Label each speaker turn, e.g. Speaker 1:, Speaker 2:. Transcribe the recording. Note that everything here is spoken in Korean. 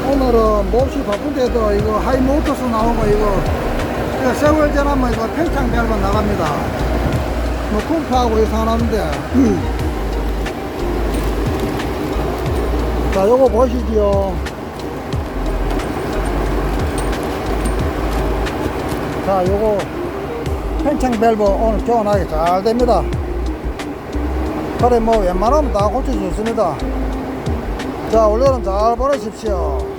Speaker 1: 오늘은 몹시 바쁜데도 이거 하이모터스 나오고 이거 세월 지나면 이거 팽창 밸브 나갑니다. 뭐 쿵파하고 이상하는데 자 요거 보시지요. 자 요거 팽창 밸브 오늘 교환하기 잘 됩니다. 그래 뭐 웬만하면 다 고쳐주습니다. 자 올여름 잘 보내십시오.